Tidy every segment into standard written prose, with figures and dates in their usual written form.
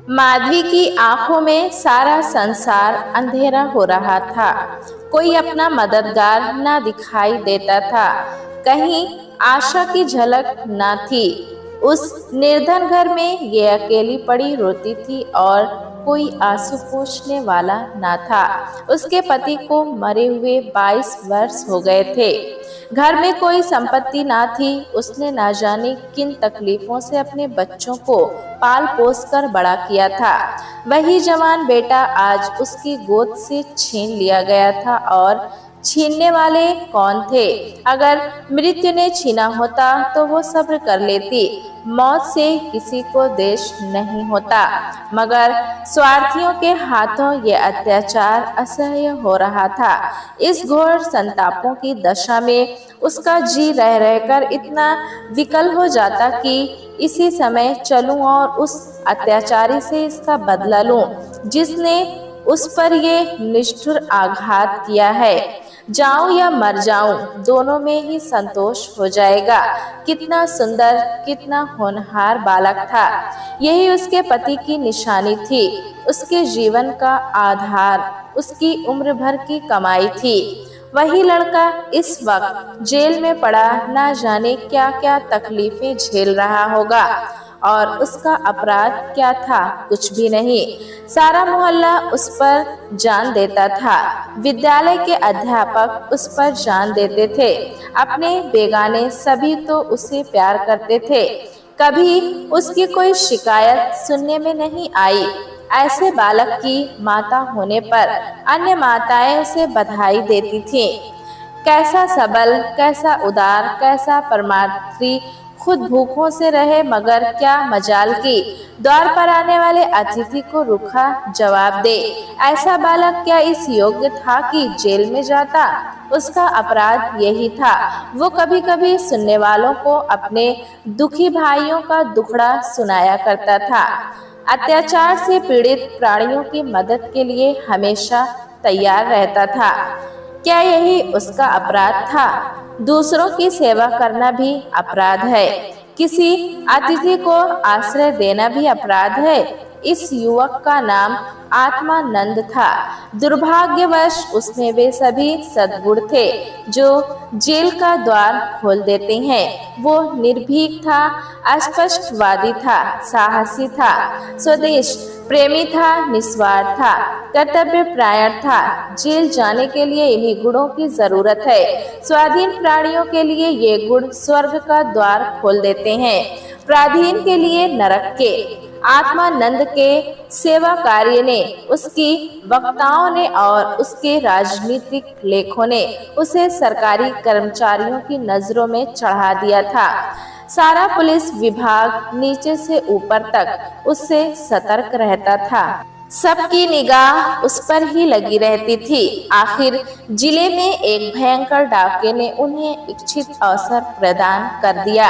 माधवी की आंखों में सारा संसार अंधेरा हो रहा था। कोई अपना मददगार ना दिखाई देता था। कहीं आशा की झलक ना थी। उस निर्धन घर में ये अकेली पड़ी रोती थी और कोई आंसू पोंछने वाला ना था। उसके पति को मरे हुए 22 वर्ष हो गए थे। घर में कोई संपत्ति ना थी। उसने ना जाने किन तकलीफों से अपने बच्चों को पाल पोस कर बड़ा किया था। वही जवान बेटा आज उसकी गोद से छीन लिया गया था। और छीनने वाले कौन थे? अगर मृत्यु ने छीना होता तो वो सब्र कर लेती। मौत से किसी को देश नहीं होता, मगर स्वार्थियों के हाथों ये अत्याचार असह्य हो रहा था। इस घोर संतापों की दशा में उसका जी रह रहकर इतना विकल हो जाता कि इसी समय चलूं और उस अत्याचारी से इसका बदला लूं जिसने उस पर ये निष्ठुर आघात किया है। जाऊं या मर जाऊं, दोनों में ही संतोष हो जाएगा। कितना सुंदर, कितना होनहार बालक था। यही उसके पति की निशानी थी, उसके जीवन का आधार, उसकी उम्र भर की कमाई थी। वही लड़का इस वक्त जेल में पड़ा ना जाने क्या क्या तकलीफें झेल रहा होगा। और उसका अपराध क्या था? कुछ भी नहीं। सारा मोहल्ला उस पर जान देता था। विद्यालय के अध्यापक उस पर जान देते थे। अपने बेगाने सभी तो उसे प्यार करते थे। कभी उसकी कोई शिकायत सुनने में नहीं आई। ऐसे बालक की माता होने पर अन्य माताएं उसे बधाई देती थीं। कैसा सबल, कैसा उदार, कैसा परमार्थी, खुद भूखों से रहे मगर क्या मजाल की द्वार पर आने वाले अतिथि को रूखा जवाब दे। ऐसा बालक क्या इस योग्य था कि जेल में जाता? उसका अपराध यही था। वो कभी कभी सुनने वालों को अपने दुखी भाइयों का दुखड़ा सुनाया करता था। अत्याचार से पीड़ित प्राणियों की मदद के लिए हमेशा तैयार रहता था। क्या यही उसका अपराध था? दूसरों की सेवा करना भी अपराध है। किसी अतिथि को आश्रय देना भी अपराध है। इस युवक का नाम आत्मानंद था। दुर्भाग्यवश उसमें वे सभी सद्गुण थे जो जेल का द्वार खोल देते हैं। वो निर्भीक था, अस्पष्टवादी था, साहसी था, स्वदेश प्रेमी था, निस्वार्थ था, कर्तव्य परायण था। जेल जाने के लिए इन्हीं गुणों की जरूरत है। स्वाधीन प्राणियों के लिए ये गुण स्वर्ग का द्वार खोल देते हैं, पराधीन के लिए नरक के। आत्मानंद के सेवा कार्य ने, उसकी वक्ताओं ने और उसके राजनीतिक लेखों ने उसे सरकारी कर्मचारियों की नजरों में चढ़ा दिया था। सारा पुलिस विभाग नीचे से ऊपर तक उससे सतर्क रहता था। सबकी निगाह उस पर ही लगी रहती थी। आखिर जिले में एक भयंकर डाके ने उन्हें इच्छित अवसर प्रदान कर दिया।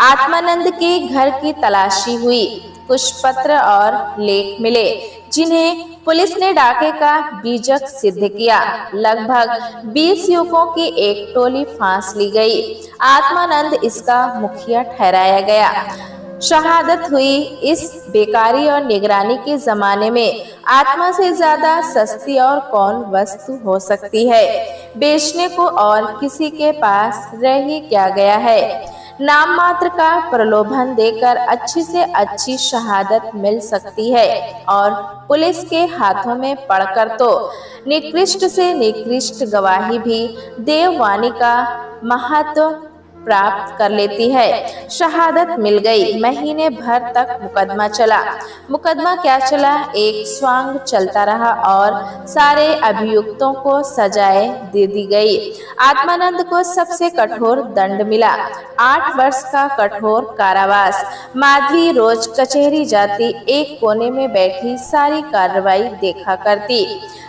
आत्मानंद के घर की तलाशी हुई। कुछ पत्र और लेख मिले जिन्हें पुलिस ने डाके का बीजक सिद्ध किया। लगभग 20 युवकों की एक टोली फांस ली गई। आत्मानंद इसका मुखिया ठहराया गया। शहादत हुई। इस बेकारी और निगरानी के जमाने में आत्मा से ज्यादा सस्ती और कौन वस्तु हो सकती है? बेचने को और किसी के पास रह ही क्या गया है? नाम मात्र का प्रलोभन देकर अच्छी से अच्छी शहादत मिल सकती है और पुलिस के हाथों में पड़कर तो निकृष्ट से निकृष्ट गवाही भी देववाणी का महत्व प्राप्त कर लेती है। शहादत मिल गई। महीने भर तक मुकदमा चला। मुकदमा क्या चला, एक स्वांग चलता रहा और सारे अभियुक्तों को सजाएं दे दी गई। आत्मानंद को सबसे कठोर दंड मिला, 8 वर्ष का कठोर कारावास। माधवी रोज कचहरी जाती, एक कोने में बैठी सारी कार्रवाई देखा करती।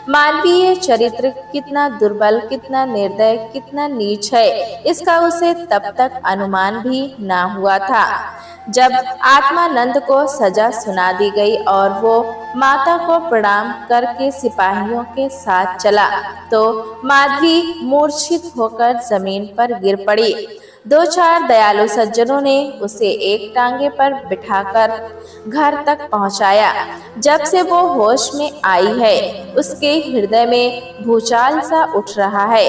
मानवीय चरित्र कितना दुर्बल, कितना निर्दय, कितना नीच है, इसका उसे तब तक अनुमान भी ना हुआ था। जब आत्मानंद को सजा सुना दी गई और वो माता को प्रणाम करके सिपाहियों के साथ चला तो माधवी मूर्छित होकर जमीन पर गिर पड़ी। दो चार दयालु सज्जनों ने उसे एक टांगे पर बिठाकर घर तक पहुंचाया। जब से वो होश में आई है, उसके हृदय में भूचाल सा उठ रहा है।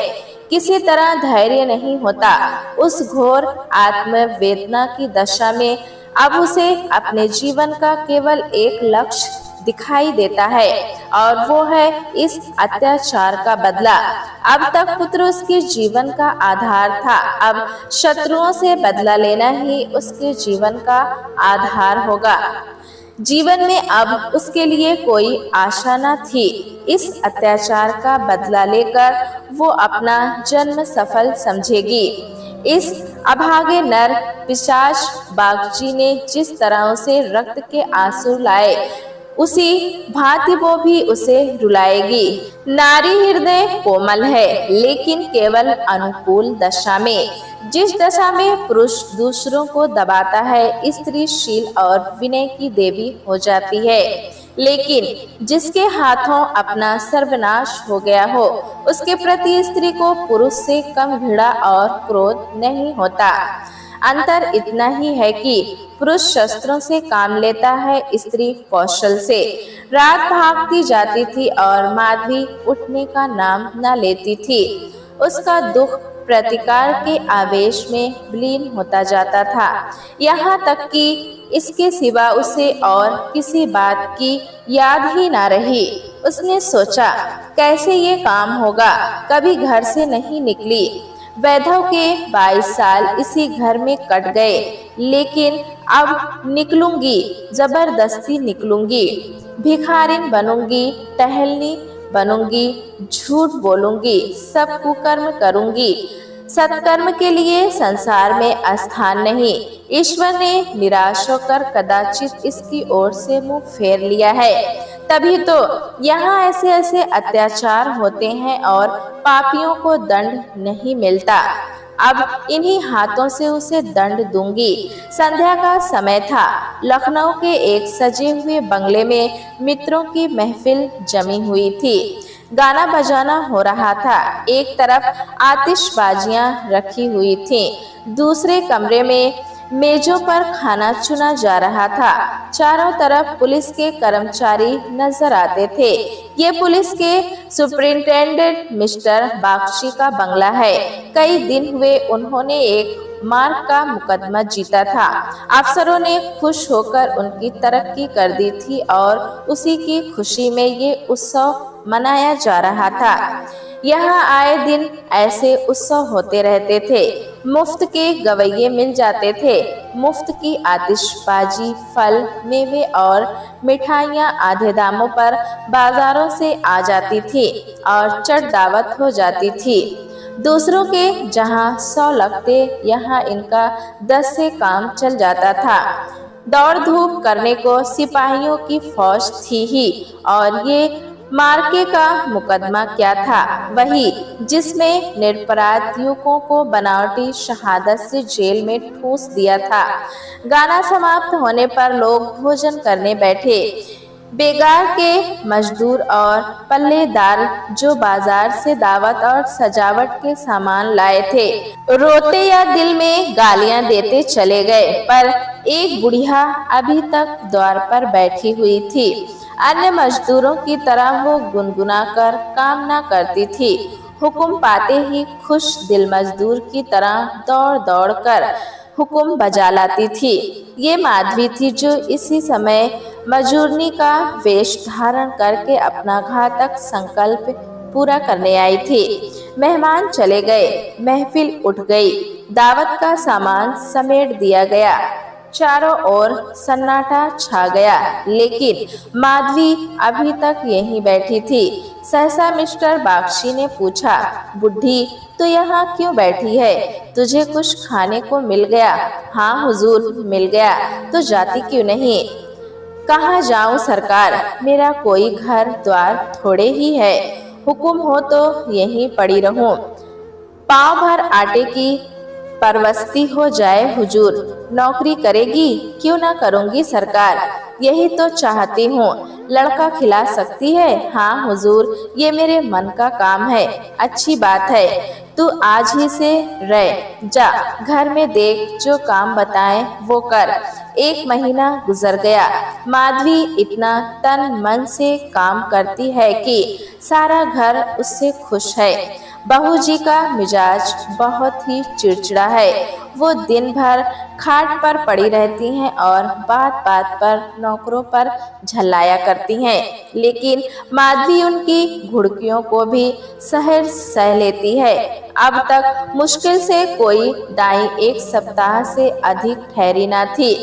किसी तरह धैर्य नहीं होता। उस घोर आत्मवेदना की दशा में अब उसे अपने जीवन का केवल एक लक्ष्य दिखाई देता है, और वो है इस अत्याचार का बदला। अब तक पुत्र उसके जीवन का आधार था, अब शत्रुओं से बदला लेना ही उसके जीवन का आधार होगा। जीवन में अब उसके लिए कोई आशा न थी। इस अत्याचार का बदला लेकर वो अपना जन्म सफल समझेगी। इस अभागे नर पिशाच बागची ने जिस तरह उसे रक्त के आंसू लाए, उसी भांति वो भी उसे रुलाएगी। नारी हृदय कोमल है, लेकिन केवल अनुकूल दशा में। जिस दशा में पुरुष दूसरों को दबाता है, स्त्री शील और विनय की देवी हो जाती है। लेकिन जिसके हाथों अपना सर्वनाश हो गया हो, उसके प्रति स्त्री को पुरुष से कम घृणा और क्रोध नहीं होता। अंतर इतना ही है कि पुरुष शस्त्रों से काम लेता है, स्त्री कौशल से। रात भागती जाती थी और माधवी उठने का नाम न लेती थी। उसका दुख प्रतिकार के आवेश में विलीन होता जाता था, यहाँ तक कि इसके सिवा उसे और किसी बात की याद ही ना रही। उसने सोचा, कैसे ये काम होगा। कभी घर से नहीं निकली। वैधव के 22 साल इसी घर में कट गए, लेकिन अब निकलूंगी, जबरदस्ती निकलूंगी। भिखारिन बनूंगी, टहलनी बनूंगी, झूठ बोलूंगी, सब कुकर्म करूंगी। सत्कर्म के लिए संसार में स्थान नहीं। ईश्वर ने निराश होकर कदाचित इसकी ओर से मुंह फेर लिया है। तभी तो यहाँ ऐसे ऐसे अत्याचार होते हैं और पापियों को दंड नहीं मिलता। अब इन्हीं हाथों से उसे दंड दूंगी। संध्या का समय था। लखनऊ के एक सजे हुए बंगले में मित्रों की महफिल जमी हुई थी। गाना बजाना हो रहा था। एक तरफ आतिशबाजियां रखी हुई थीं, दूसरे कमरे में मेजों पर खाना चुना जा रहा था। चारों तरफ पुलिस के कर्मचारी नजर आते थे। ये पुलिस के सुपरिंटेंडेंट मिस्टर बागची का बंगला है। कई दिन हुए उन्होंने एक मार्ग का मुकदमा जीता था। अफसरों ने खुश होकर उनकी तरक्की कर दी थी और उसी की खुशी में ये उत्सव मनाया जा रहा था। यहाँ आए दिन ऐसे उत्सव होते रहते थे। मुफ्त के गवैये मिल जाते थे। मुफ्त की आतिशबाजी, फल, मेवे और मिठाइयाँ आधे दामों पर बाजारों से आ जाती थी और चट दावत हो जाती थी। दूसरों के जहाँ 100 लगते, यहाँ इनका 10 से काम चल जाता था। दौड़ धूप करने को सिपाहियों की फौज थी ही, और ये मार्के का मुकदमा क्या था, वही जिसमें निरपराध युवकों को बनावटी शहादत से जेल में ठूंस दिया था। गाना समाप्त होने पर लोग भोजन करने बैठे। बेगार के मजदूर और पल्लेदार जो बाजार से दावत और सजावट के सामान लाए थे, रोते या दिल में गालियां देते चले गए, पर एक बुढ़िया अभी तक द्वार पर बैठी हुई थी। अन्य मजदूरों की तरह वो गुनगुनाकर काम न करती थी। हुक्म पाते ही खुश दिल मजदूर की तरह दौड़ दौड़ कर हुक्म बजा लाती थी। ये माधवी थी जो इसी समय मजूरनी का वेश धारण करके अपना घातक संकल्प पूरा करने आई थी। मेहमान चले गए, महफिल उठ गई, दावत का सामान समेट दिया गया, चारों ओर सन्नाटा छा गया, लेकिन माधवी अभी तक यहीं बैठी थी। सहसा मिस्टर बागची ने पूछा, बुढ़ी तो यहाँ क्यों बैठी है? तुझे कुछ खाने को मिल गया? हाँ हुजूर, मिल गया। तो जाती क्यों नहीं? कहाँ जाऊँ सरकार, मेरा कोई घर द्वार थोड़े ही है, हुक्म हो तो यहीं पड़ी रहूं। पाँव भर आटे की परवस्ती हो जाए हुजूर। नौकरी करेगी? क्यों ना करूंगी सरकार, यही तो चाहती हूँ। लड़का खिला सकती है? हाँ हुजूर, ये मेरे मन का काम है। अच्छी बात है, तू आज ही से रह जा, घर में देख, जो काम बताए वो कर। 1 महीना गुजर गया। माधवी इतना तन मन से काम करती है कि सारा घर उससे खुश है। बहू जी का मिजाज बहुत ही चिड़चिड़ा है। वो दिन भर खाट पर पड़ी रहती हैं और बात बात पर नौकरों पर झल्लाया करती हैं, लेकिन माधवी उनकी घुड़कियों को भी सह लेती है। अब तक मुश्किल से कोई दाई 1 सप्ताह से अधिक ठहरी न थी।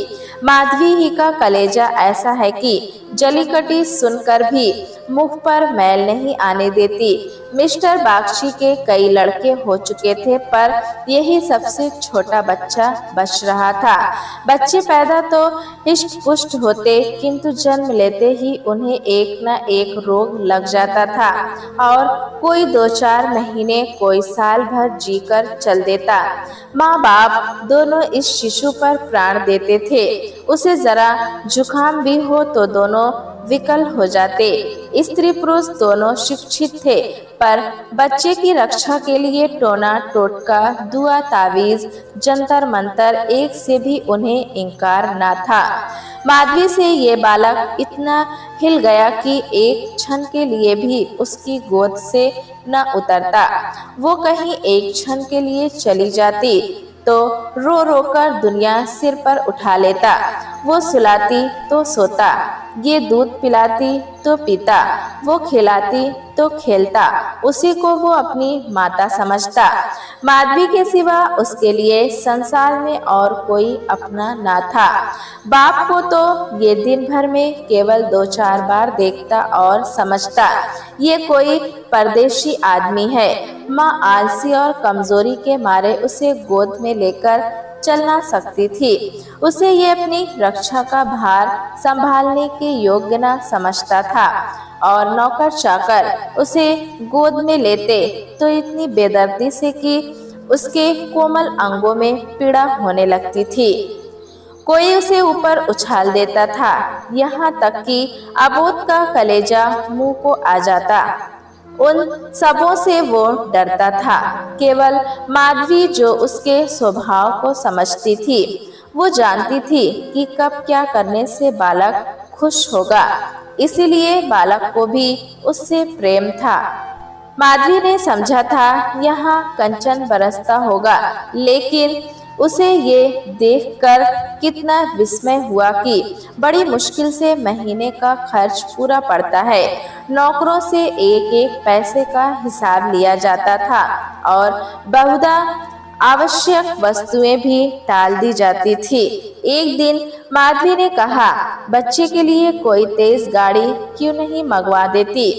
माधवी ही का कलेजा ऐसा है कि जलीकटी सुनकर भी मुख पर मैल नहीं आने देती। मिस्टर बागची के कई लड़के हो चुके थे, पर यही सबसे छोटा बच्चा बच रहा था। बच्चे पैदा तो हिष्ट पुष्ट होते, किंतु जन्म लेते ही उन्हें एक न एक रोग लग जाता था और कोई 2-4 महीने, कोई साल भर जीकर चल देता। माँ बाप दोनों इस शिशु पर प्राण देते थे। उसे जरा जुकाम भी हो तो दोनों विकल हो जाते। स्त्री पुरुष दोनों शिक्षित थे, पर बच्चे की रक्षा के लिए टोना टोटका, दुआ तावीज, जंतर मंतर, एक से भी उन्हें इनकार न था। माधवी से ये बालक इतना हिल गया कि एक क्षण के लिए भी उसकी गोद से न उतरता। वो कहीं एक क्षण के लिए चली जाती तो रो रो कर दुनिया सिर पर उठा लेता। वो सुलाती तो सोता, ये दूध पिलाती तो पीता, वो खिलाती तो खेलता, उसी को वो अपनी माता समझता। माधवी के सिवा उसके लिए संसार में और कोई अपना ना था। बाप को तो ये दिन भर में केवल 2-4 बार देखता और समझता ये कोई परदेशी आदमी है। माँ आलसी और कमजोरी के मारे उसे गोद में लेकर चल ना सकती थी। उसे ये अपनी रक्षा का भार संभालने के योग्य न समझता था और नौकर चाकर उसे गोद में लेते तो इतनी बेदर्दी से कि उसके कोमल अंगों में पीड़ा होने लगती थी। कोई उसे ऊपर उछाल देता था, यहाँ तक कि अबोध का कलेजा मुंह को आ जाता। उन सबों से वो डरता था। केवल माधवी जो उसके स्वभाव को समझती थी, वो जानती थी कि कब क्या करने से बालक खुश होगा, इसीलिए बालक को भी उससे प्रेम था। माधवी ने समझा था यहाँ कंचन बरसता होगा, लेकिन उसे ये देखकर कितना विस्मय हुआ कि बड़ी मुश्किल से महीने का खर्च पूरा पड़ता है। नौकरों से एक एक पैसे का हिसाब लिया जाता था और बहुधा आवश्यक वस्तुएं भी टाल दी जाती थी। एक दिन माधवी ने कहा, बच्चे के लिए कोई तेज गाड़ी क्यों नहीं मंगवा देती?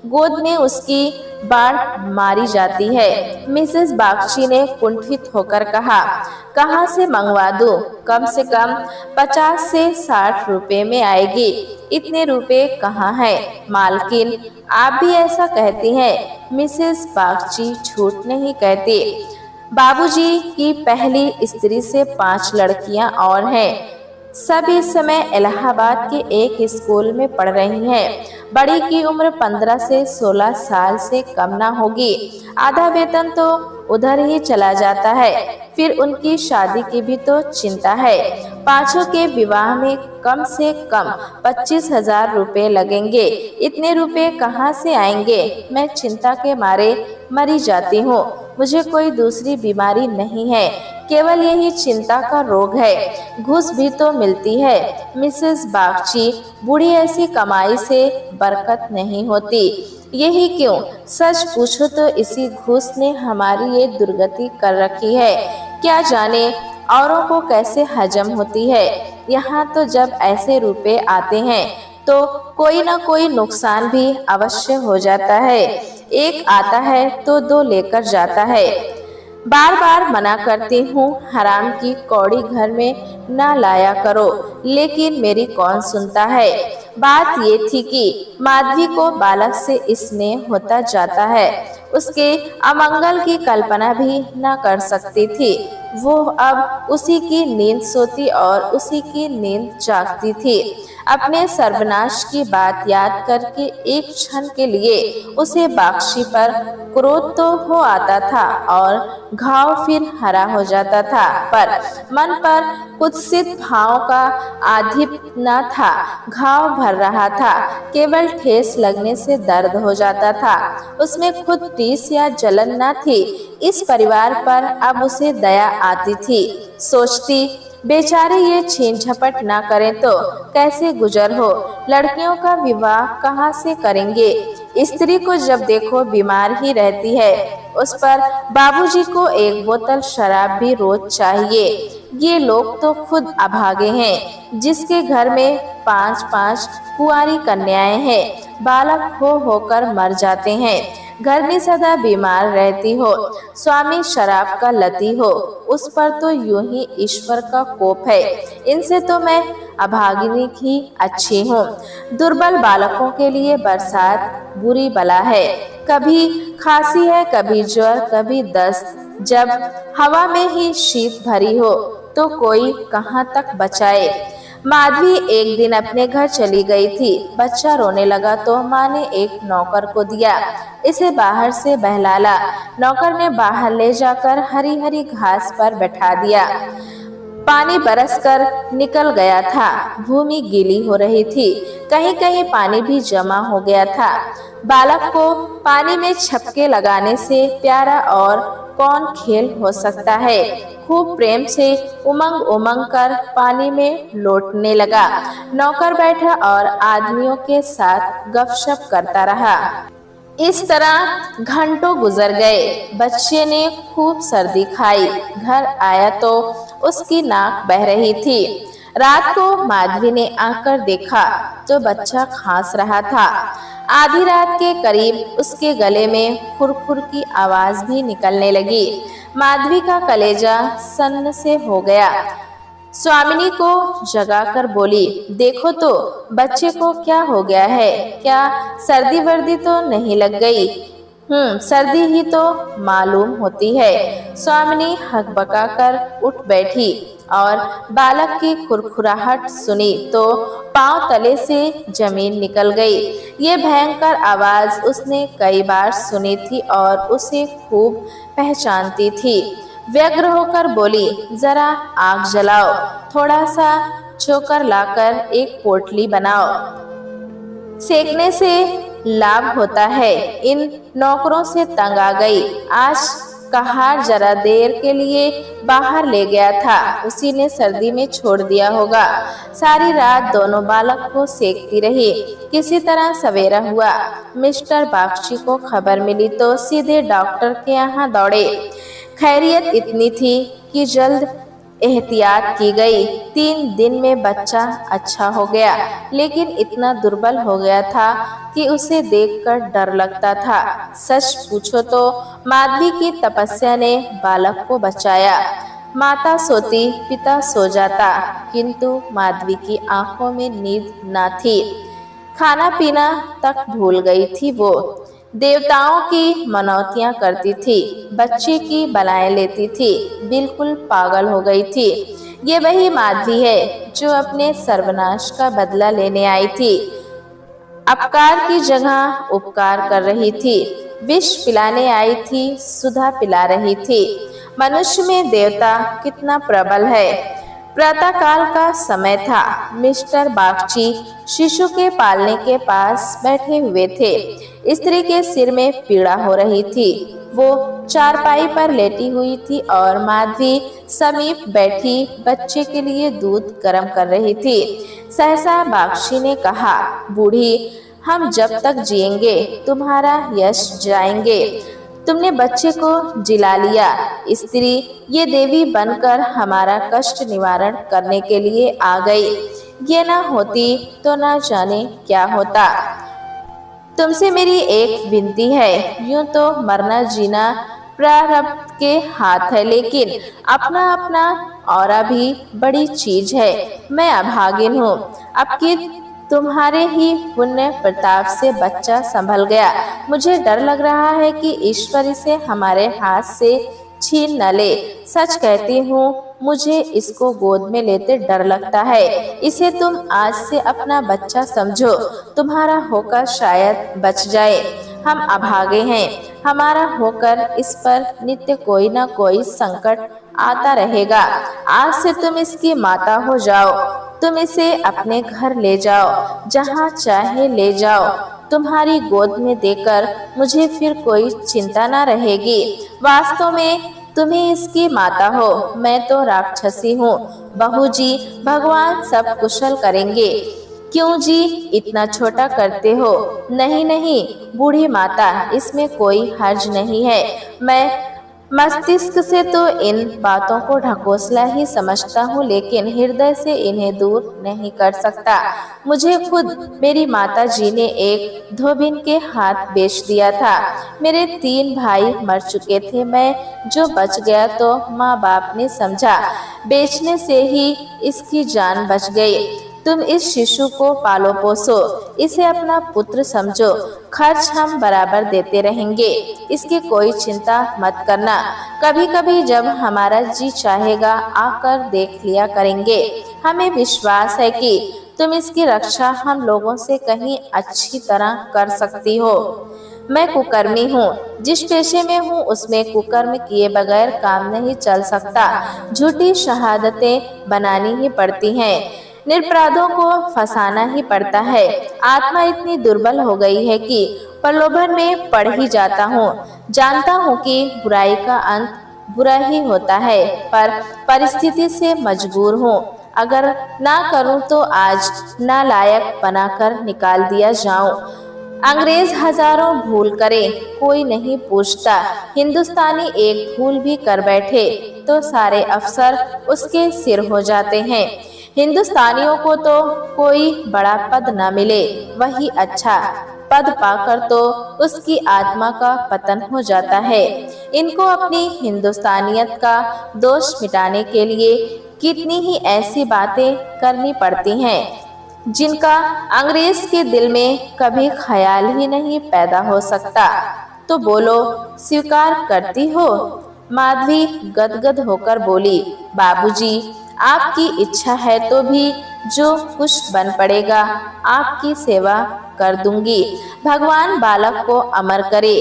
गोद में उसकी बाढ़ मारी जाती है। मिसेस बागची ने कुंठित होकर कहा, कहाँ से मंगवा दूं? कम से कम 50 से 60 रुपए में आएगी। इतने रुपए कहाँ हैं? मालकिन, आप भी ऐसा कहती हैं? मिसेस बागची झूठ नहीं कहती। बाबूजी की पहली स्त्री से 5 लड़कियां और हैं। सब इस समय इलाहाबाद के एक स्कूल में पढ़ रही हैं। बड़ी की उम्र 15 से 16 साल से कम ना होगी। आधा वेतन तो उधर ही चला जाता है। फिर उनकी शादी की भी तो चिंता है। पांचों के विवाह में कम से कम 25,000 रुपए लगेंगे। इतने रुपए कहाँ से आएंगे? मैं चिंता के मारे मरी जाती हूँ। मुझे कोई दूसरी बीमारी नहीं है, केवल यही चिंता का रोग है। घूस भी तो मिलती है। मिसेस बागची, बूढ़ी ऐसी कमाई से बरकत नहीं होती। यही क्यों? सच पूछो तो इसी घूस ने हमारी ये दुर्गति कर रखी है। क्या जाने औरों को कैसे हजम होती है। यहाँ तो जब ऐसे रुपए आते हैं तो कोई न कोई नुकसान भी अवश्य हो जाता है। एक आता है तो 2 लेकर जाता है। बार बार मना करती हूँ, हराम की कौड़ी घर में न लाया करो, लेकिन मेरी कौन सुनता है। बात ये थी कि माधवी को बालक से स्नेह होता जाता है। उसके अमंगल की कल्पना भी न कर सकती थी। वो अब उसी की नींद सोती और उसी की नींद जागती थी। अपने सर्वनाश की बात याद करके एक क्षण के लिए उसे बाक्षी पर क्रोध तो हो आता था और घाव फिर हरा हो जाता था, पर मन पर कुत्सित भाव का आधिपत्य न था। घाव भर रहा था, केवल ठेस लगने से दर्द हो जाता था। उसमें खुद टीस या जलन न थी। इस परिवार पर अब उसे दया आती थी। सोचती, बेचारे ये छीन झपट ना करें तो कैसे गुजर हो। लड़कियों का विवाह कहाँ से करेंगे। स्त्री को जब देखो बीमार ही रहती है। उस पर बाबूजी को एक बोतल शराब भी रोज चाहिए। ये लोग तो खुद अभागे हैं, जिसके घर में 5-5 कुंवारी कन्याएं हैं, बालक हो होकर मर जाते हैं। घरनी सदा बीमार रहती हो, स्वामी शराब का लती हो, उस पर तो यूं ही ईश्वर का कोप है। इनसे तो मैं अभागिनी ही अच्छी हूँ। दुर्बल बालकों के लिए बरसात बुरी बला है। कभी खांसी है, कभी ज्वर, कभी दस्त। जब हवा में ही शीत भरी हो तो कोई कहाँ तक बचाए। माधवी एक दिन अपने घर चली गई थी। बच्चा रोने लगा तो माँ ने एक नौकर को दिया, इसे बाहर से बहलाला। नौकर ने बाहर ले जाकर हरी हरी घास पर बैठा दिया। पानी बरसकर निकल गया था, भूमि गीली हो रही थी, कहीं कहीं पानी भी जमा हो गया था। बालक को पानी में छपके लगाने से प्यारा और कौन खेल हो सकता है। खूब प्रेम से उमंग उमंग कर पानी में लौटने लगा। नौकर बैठा और आदमियों के साथ गपशप करता रहा। इस तरह घंटों गुजर गए। बच्चे ने खूब सर्दी खाई। घर आया तो उसकी नाक बह रही थी। रात को माधवी ने आकर देखा तो बच्चा खांस रहा था। आधी रात के करीब उसके गले में खुरखुर की आवाज भी निकलने लगी। माधवी का कलेजा सन्न से हो गया। स्वामिनी को जगाकर बोली, देखो तो बच्चे को क्या हो गया है। क्या सर्दी वर्दी तो नहीं लग गई। सर्दी ही तो मालूम होती है। स्वामिनी हकबकाकर उठ बैठी और बालक की खुरखुराहट सुनी तो पांव तले से जमीन निकल गई। ये भयंकर आवाज उसने कई बार सुनी थी और उसे खूब पहचानती थी। व्यग्र होकर बोली, जरा आग जलाओ, थोड़ा सा चोकर लाकर एक पोटली बनाओ, सेकने से लाभ होता है। इन नौकरों से तंग आ गई। आज कहार जरा देर के लिए बाहर ले गया था, उसी ने सर्दी में छोड़ दिया होगा। सारी रात दोनों बालक को सेकती रही। किसी तरह सवेरा हुआ। मिस्टर बागची को खबर मिली तो सीधे डॉक्टर के यहाँ दौड़े। खैरियत इतनी थी कि जल्द एहतियात की गई। 3 दिन में बच्चा अच्छा हो गया, लेकिन इतना दुर्बल हो गया था कि उसे देखकर डर लगता था। सच पूछो तो माधवी की तपस्या ने बालक को बचाया। माता सोती, पिता सो जाता, किंतु माधवी की आंखों में नींद न थी। खाना पीना तक भूल गई थी वो। देवताओं की मनौतियां करती थी, बच्चे की बलाएं लेती थी, बिल्कुल पागल हो गई थी। ये वही माधवी है जो अपने सर्वनाश का बदला लेने आई थी। अपकार की जगह उपकार कर रही थी। विष पिलाने आई थी, सुधा पिला रही थी। मनुष्य में देवता कितना प्रबल है। प्रातःकाल का समय था। मिस्टर बागची शिशु के पालने के पास बैठे हुए थे। स्त्री के सिर में पीड़ा हो रही थी। वो चारपाई पर लेटी हुई थी और माधवी समीप बैठी बच्चे के लिए दूध गर्म कर रही थी। सहसा बागची ने कहा, बूढ़ी, हम जब तक जिएंगे तुम्हारा यश जाएंगे। तुमने बच्चे को जिला लिया। स्त्री ये देवी बनकर हमारा कष्ट निवारण करने के लिए आ गई। ये ना होती तो ना जाने क्या होता। तुमसे मेरी एक विनती है। यूं तो मरना जीना प्रारब्ध के हाथ है, लेकिन अपना अपना औरा भी बड़ी चीज है। मैं अभागिन हूँ। अब की तुम्हारे ही पुण्य प्रताप से बच्चा संभल गया। मुझे डर लग रहा है कि ईश्वर इसे हमारे हाथ से छीन न ले। सच कहती हूँ, मुझे इसको गोद में लेते डर लगता है। इसे तुम आज से अपना बच्चा समझो, तुम्हारा होकर शायद बच जाए। हम अभागे हैं, हमारा होकर इस पर नित्य कोई न कोई संकट आता रहेगा। आज से तुम इसकी माता हो जाओ, तुम इसे अपने घर ले जाओ, जहाँ चाहे ले जाओ। तुम्हारी गोद में देकर मुझे फिर कोई चिंता न रहेगी। वास्तव में तुम्ही इसकी माता हो, मैं तो राक्षसी हूँ। बहू जी, भगवान सब कुशल करेंगे। क्यों जी इतना छोटा करते हो? नहीं नहीं बूढ़ी माता, इसमें कोई हर्ज नहीं है। मैं मस्तिष्क से तो इन बातों को ढकोसला ही समझता हूँ, लेकिन हृदय से इन्हें दूर नहीं कर सकता। मुझे खुद मेरी माता जी ने एक धोबिन के हाथ बेच दिया था। मेरे 3 भाई मर चुके थे, मैं जो बच गया तो माँ बाप ने समझा बेचने से ही इसकी जान बच गई। तुम इस शिशु को पालो पोसो, इसे अपना पुत्र समझो। खर्च हम बराबर देते रहेंगे, इसकी कोई चिंता मत करना। कभी कभी जब हमारा जी चाहेगा आकर देख लिया करेंगे। हमें विश्वास है कि तुम इसकी रक्षा हम लोगों से कहीं अच्छी तरह कर सकती हो। मैं कुकर्मी हूँ, जिस पेशे में हूँ उसमें कुकर्म किए बगैर काम नहीं चल सकता। झूठी शहादतें बनानी ही पड़ती हैं, निरपराधों को फंसाना ही पड़ता है। आत्मा इतनी दुर्बल हो गई है कि प्रलोभन में पड़ ही जाता हूँ। जानता हूँ कि बुराई का अंत बुरा ही होता है, पर परिस्थिति से मजबूर हूँ। अगर ना करूँ तो आज नालायक बनाकर निकाल दिया जाऊं। अंग्रेज हजारों भूल करे, कोई नहीं पूछता। हिंदुस्तानी एक भूल भी कर बैठे तो सारे अफसर उसके सिर हो जाते हैं। हिंदुस्तानियों को तो कोई बड़ा पद न मिले वही अच्छा, पद पाकर तो उसकी आत्मा का पतन हो जाता है। इनको अपनी हिंदुस्तानियत का दोष मिटाने के लिए कितनी ही ऐसी बातें करनी पड़ती हैं जिनका अंग्रेज के दिल में कभी ख्याल ही नहीं पैदा हो सकता। तो बोलो, स्वीकार करती हो? माधवी गदगद होकर बोली, बाबूजी, आपकी इच्छा है तो भी जो कुछ बन पड़ेगा आपकी सेवा कर दूंगी। भगवान बालक को अमर करे,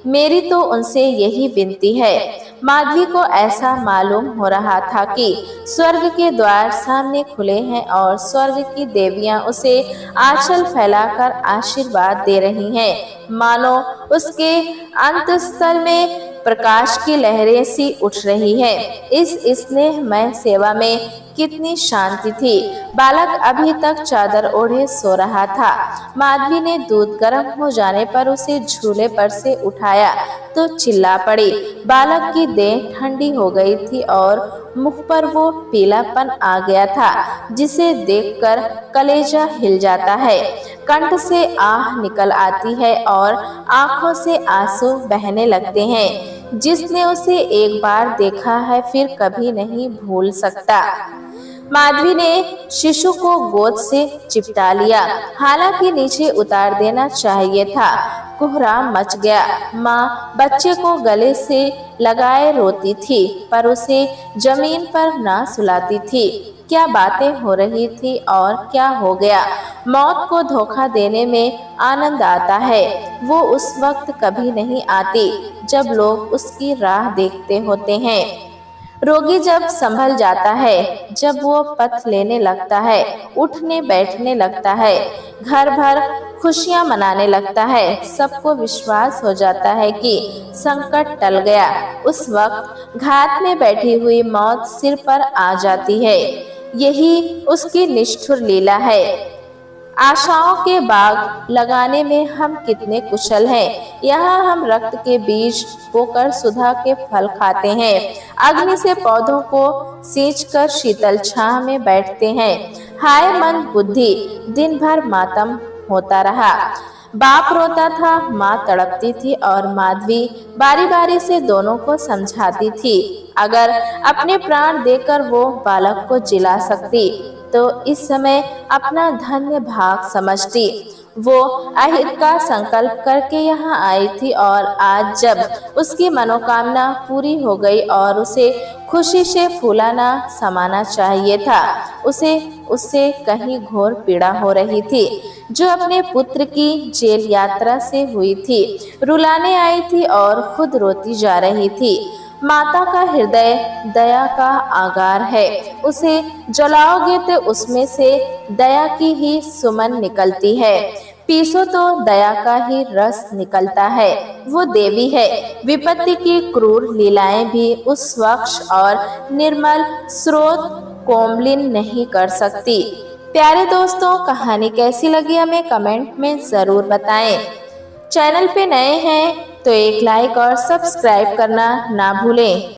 मेरी तो उनसे यही विनती है। माधवी को ऐसा मालूम हो रहा था कि स्वर्ग के द्वार सामने खुले हैं और स्वर्ग की देवियां उसे आंचल फैलाकर आशीर्वाद दे रही हैं। मानो उसके अंतस्थल में प्रकाश की लहरें सी उठ रही है। इस स्नेहमय सेवा में कितनी शांति थी। बालक अभी तक चादर ओढ़े सो रहा था। माधवी ने दूध गर्म हो जाने पर उसे झूले पर से उठाया तो चिल्ला पड़ी। बालक की देह ठंडी हो गई थी और मुख पर वो पीलापन आ गया था जिसे देखकर कलेजा हिल जाता है। कंठ से आह निकल आती है और आंखों से आंसू बहने लगते हैं। जिसने उसे एक बार देखा है फिर कभी नहीं भूल सकता। माधवी ने शिशु को गोद से चिपटा लिया, हालांकि नीचे उतार देना चाहिए था। कोहराम मच गया। माँ बच्चे को गले से लगाए रोती थी, पर उसे जमीन पर ना सुलाती थी। क्या बातें हो रही थी और क्या हो गया। मौत को धोखा देने में आनंद आता है। वो उस वक्त कभी नहीं आती जब लोग उसकी राह देखते होते हैं। रोगी जब संभल जाता है, जब वो पथ लेने लगता है, उठने बैठने लगता है, घर भर खुशियां मनाने लगता है, सबको विश्वास हो जाता है कि संकट टल गया। उस वक्त घात में बैठी हुई मौत सिर पर आ जाती है। यही उसकी निष्ठुर लीला है। आशाओं के बाग लगाने में हम कितने कुशल हैं। यहाँ हम रक्त के बीज बोकर सुधा के फल खाते हैं, अग्नि से पौधों को सींचकर शीतल छांव में बैठते हैं। हाय मन बुद्धि, दिन भर मातम होता रहा। बाप रोता था, माँ तड़पती थी और माधवी बारी बारी से दोनों को समझाती थी। अगर अपने प्राण देकर वो बालक को जिला सकती तो इस समय अपना धन्य भाग समझती। वो अहिर का संकल्प करके यहाँ आई थी और आज जब उसकी मनोकामना पूरी हो गई और उसे खुशी से फूलाना समाना चाहिए था, उसे उससे कहीं घोर पीड़ा हो रही थी जो अपने पुत्र की जेल यात्रा से हुई थी। रुलाने आई थी और खुद रोती जा रही थी। माता का हृदय दया का आगार है, उसे जलाओगे तो उसमें से दया की ही सुमन निकलती है। पीसो तो दया का ही रस निकलता है। वो देवी है, विपत्ति की क्रूर लीलाएं भी उस स्वच्छ और निर्मल स्रोत कोमलिन नहीं कर सकती। प्यारे दोस्तों, कहानी कैसी लगी हमें कमेंट में ज़रूर बताएं। चैनल पे नए हैं तो एक लाइक और सब्सक्राइब करना ना भूलें।